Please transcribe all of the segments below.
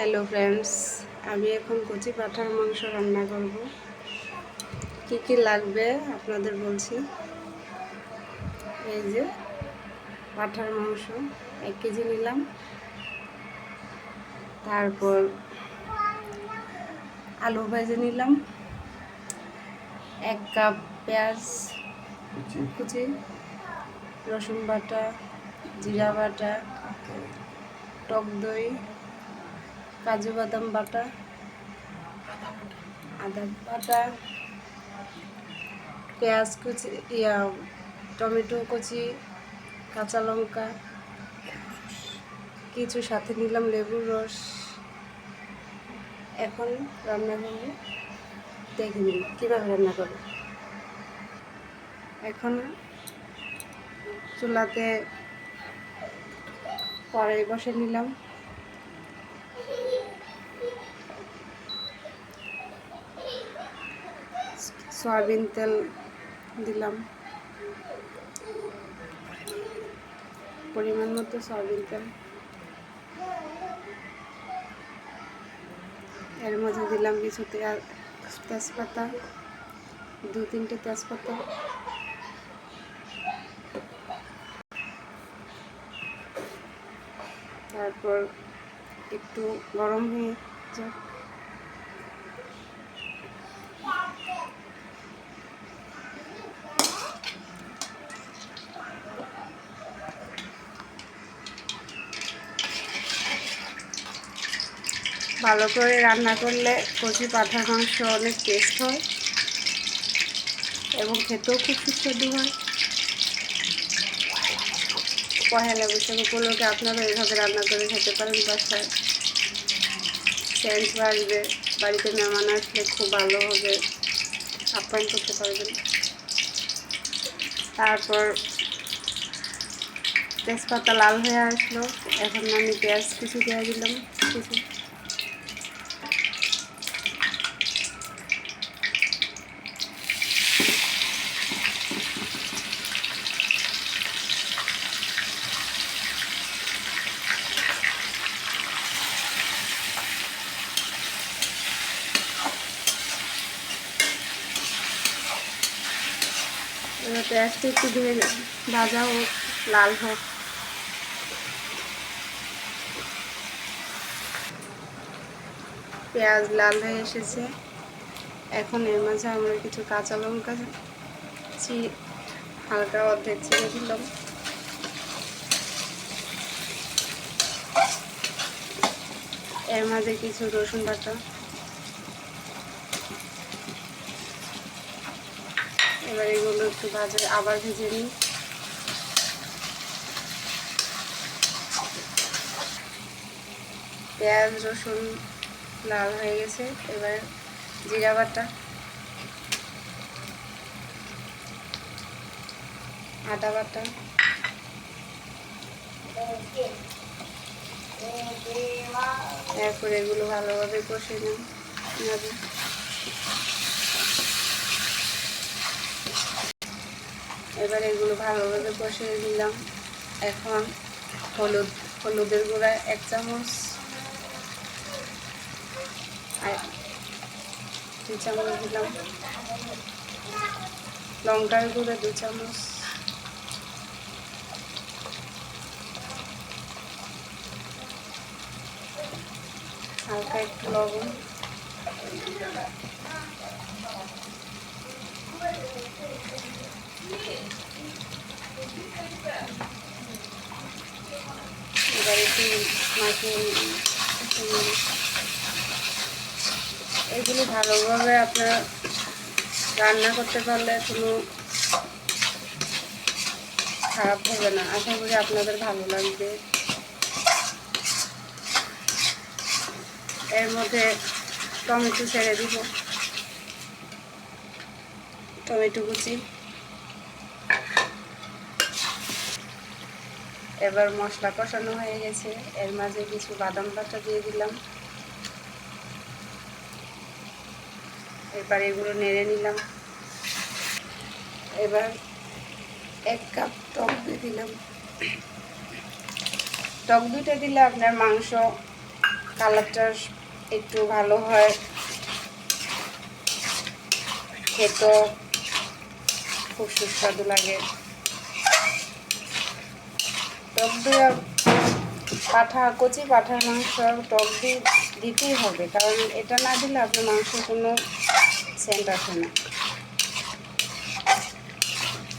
Hello friends, আমি এখন কচি পাঁঠার মাংস রান্না করব। কি কি লাগবে আপনাদের বলছি। এই যে পাঁঠার মাংস 1 কেজি নিলাম। তারপর আলু ভেজে নিলাম, 1 কাপ পেঁয়াজ কুচি, রসুন বাটা, জিরা বাটা, টক দই, কাজু বাদাম বাটা, আদা বাটা, পেঁয়াজ কুচি, টমেটো কুচি, কাঁচা লঙ্কা, কিছু সাথে নিলাম লেবুর রস। এখন রান্না করব, দেখে নিন কীভাবে রান্না করব। এখন চুলাতে কড়াই বসে নিলাম, সয়াবিন তেল দিলাম, পরিমাণ মতো সয়াবিন তেল। এর মধ্যে দিলাম কিছু তেজপাতা, 2-3টে তেজপাতা। তারপর একটু গরম হয়ে যাক, ভালো করে রান্না করলে কচি পাঁঠার মাংস অনেক টেস্ট হয় এবং খেতেও খুব সুস্বাদু হয়। পহেলা বৈশাখ উপলক্ষে আপনারা এভাবে রান্না করে খেতে পারেন বাসায়। সেন্ট আসবে, বাড়িতে মেহমান আসলে খুব ভালো হবে, আপ্যায়ন করতে পারবেন। তারপর তেজপাতা লাল হয়ে আসলো, এখন আমি পেঁয়াজ কিছু দিয়ে দিলাম কিছু। এবার পেঁয়াজটা একটু ধুয়ে ভাজা হোক, লাল হোক। পেঁয়াজ লাল হয়ে এসেছে, এখন এর মাঝে আমরা কিছু কাঁচা লঙ্কা হালকা অর্ধেক ছিঁড়ে দিলাম। এর মাঝে কিছু রসুন বাটা। এবার এগুলো একটু আবার ভেজে নিই। পেঁয়াজ রসুন লাল হয়ে গেছে, এবার জিরা বাটা, আদা বাটা, এরপর এগুলো ভালোভাবে কষে নেব। এবার এগুলো ভালোভাবে কষিয়ে দিলাম। এখন হলুদের গুঁড়া 1 চামচ, 2 চামচ দিলাম, লঙ্কার গুঁড়া 2 চামচ, হালকা একটু লবণ, এবার একটু মাখিয়ে এগুলো ভালোভাবে আপনারা রান্না করতে পারলে কোনো খারাপ হবে না। আশা করি আপনাদের ভালো লাগবে। এর মধ্যে টমেটো ছেড়ে দিব, টমেটো কুচি। এবার মশলা কষানো হয়ে গেছে, এর মাঝে কিছু বাদাম বাটা দিয়ে দিলাম। এবার এগুলো নেড়ে নিলাম। এবার 1 কাপ টক দই দিলাম। টক দইটা দিলে আপনার মাংস কালারটা একটু ভালো হয়, খেতেও খুব সুস্বাদু লাগে। টক দিয়ে কচি পাঁঠার মাংস টক দিয়ে দিতেই হবে, কারণ এটা না দিলে আপনার মাংসের কোনো সেন্ট আসে না।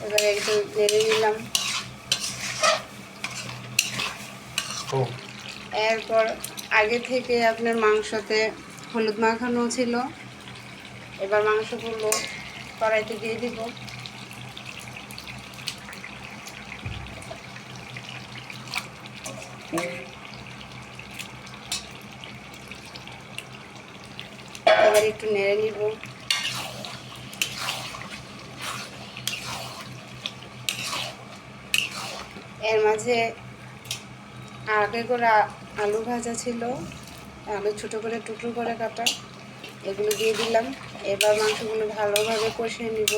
এবারে একটু নেড়ে নিলাম। এরপর আগে থেকে আপনার মাংসতে হলুদ মাখানো ছিল, এবার মাংসগুলো কড়াইতে দিয়ে দিব। এবার একটু নেড়ে নিব। এর মাঝে আগে করে আলু ভাজা ছিল, আলু ছোটো করে টুকরো করে কাটা, এগুলো দিয়ে দিলাম। এবার মাংসগুলো ভালোভাবে কষিয়ে নিব।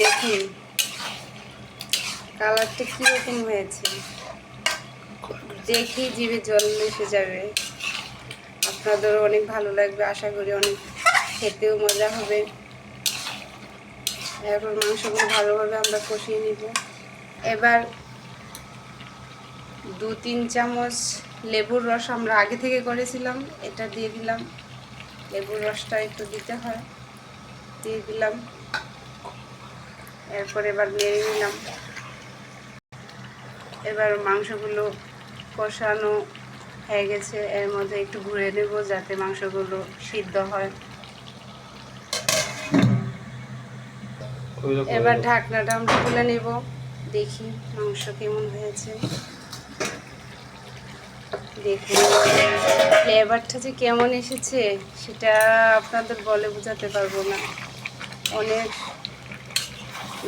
দেখুন কালারটা কীরকম হয়েছে, দেখেই জিভে জল এসে যাবে। আপনাদেরও অনেক ভালো লাগবে আশা করি, অনেক খেতেও মজা হবে। এরপর মাংসগুলো ভালোভাবে আমরা কষিয়ে নিব। এবার 2-3 চামচ লেবুর রস আমরা আগে থেকে করেছিলাম, এটা দিয়ে দিলাম। লেবুর রসটা একটু দিতে হয়, দিয়ে দিলাম। এরপর এবার নেড়ে নিলাম। এবার মাংসগুলো কষানো হয়ে গেছে, এর মধ্যে একটু ঘুরে নেব যাতে মাংসগুলো সিদ্ধ হয়। এবার ঢাকনাটা আমরা খুলে নেব, দেখি মাংস কেমন হয়েছে। দেখুন ফ্লেভারটা যে কেমন এসেছে সেটা আপনাদের বলে বোঝাতে পারবো না। অনেক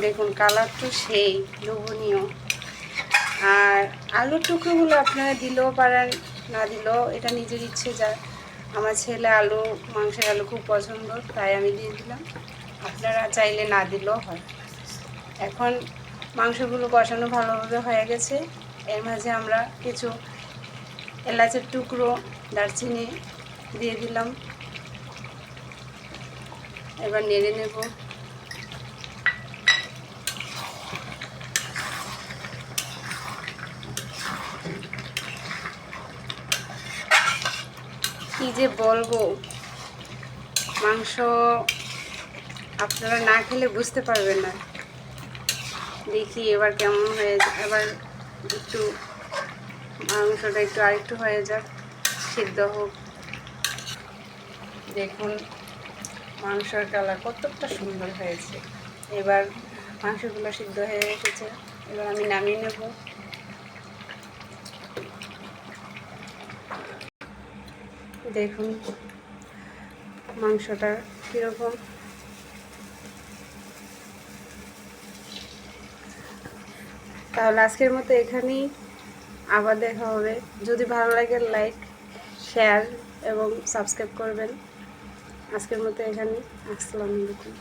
দেখুন কালারটা সেই লোভনীয়। আর আলুর টুকরোগুলো আপনারা দিলেও পারেন, না দিলেও এটা নিজের ইচ্ছে যায়। আমার ছেলে মাংসের আলু খুব পছন্দ, তাই আমি দিয়ে দিলাম। আপনারা চাইলে না দিলেও হয়। এখন মাংসগুলো কষানো ভালোভাবে হয়ে গেছে, এর মাঝে আমরা কিছু এলাচের টুকরো, দারচিনি দিয়ে দিলাম। এবার নেড়ে নেব। কি যে বলবো, মাংস আপনারা না খেলে বুঝতে পারবেন না। দেখি এবার কেমন হয়েছে। এবার একটু মাংসটা আরেকটু হয়ে যাক, সিদ্ধ হোক। দেখুন মাংসের কালার কতটা সুন্দর হয়েছে। এবার মাংসগুলো সিদ্ধ হয়ে এসেছে, এবার আমি নামিয়ে নেব। দেখুন মাংসটা কীরকম। তাহলে আজকের মতো এখানেই, আবার দেখা হবে। যদি ভালো লাগে লাইক, শেয়ার এবং সাবস্ক্রাইব করবেন। আজকের মতো এখানে, আসসালামু আলাইকুম।